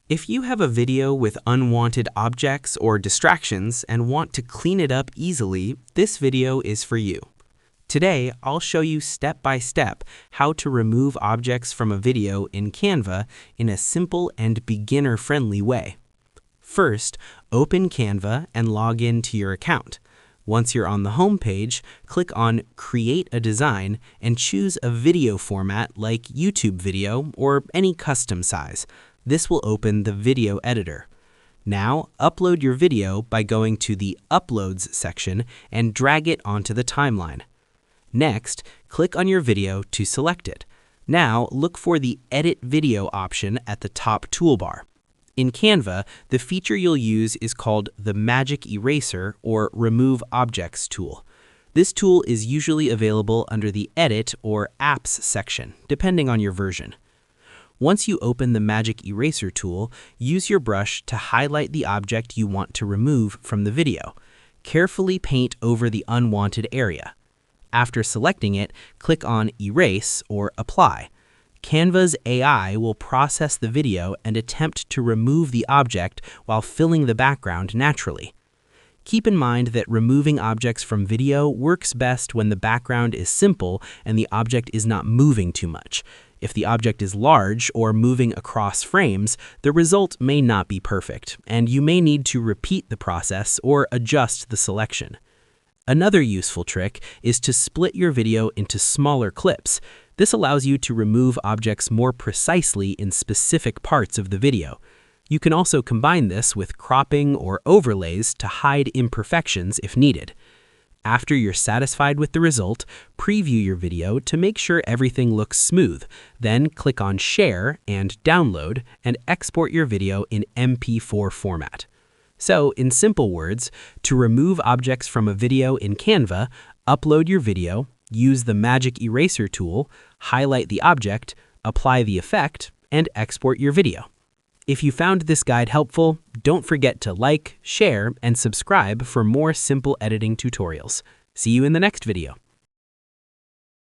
If you have a video with unwanted objects or distractions and want to clean it up easily, this video is for you. Today, I'll show you step by step how to remove objects from a video in Canva in a simple and beginner-friendly way. First, open Canva and log in to your account. Once you're on the home page, click on Create a Design and choose a video format like YouTube video or any custom size. This will open the video editor. Now, upload your video by going to the Uploads section and drag it onto the timeline. Next, click on your video to select it. Now, look for the Edit Video option at the top toolbar. In Canva, the feature you'll use is called the Magic Eraser or Remove Objects tool. This tool is usually available under the Edit or Apps section, depending on your version. Once you open the Magic Eraser tool, use your brush to highlight the object you want to remove from the video. Carefully paint over the unwanted area. After selecting it, click on Erase or Apply. Canva's AI will process the video and attempt to remove the object while filling the background naturally. Keep in mind that removing objects from video works best when the background is simple and the object is not moving too much. If the object is large or moving across frames, the result may not be perfect, and you may need to repeat the process or adjust the selection. Another useful trick is to split your video into smaller clips. This allows you to remove objects more precisely in specific parts of the video. You can also combine this with cropping or overlays to hide imperfections if needed. After you're satisfied with the result, preview your video to make sure everything looks smooth. Then click on Share and Download and export your video in MP4 format. So, in simple words, to remove objects from a video in Canva, upload your video, use the Magic Eraser tool, highlight the object, apply the effect, and export your video. If you found this guide helpful, don't forget to like, share, and subscribe for more simple editing tutorials. See you in the next video.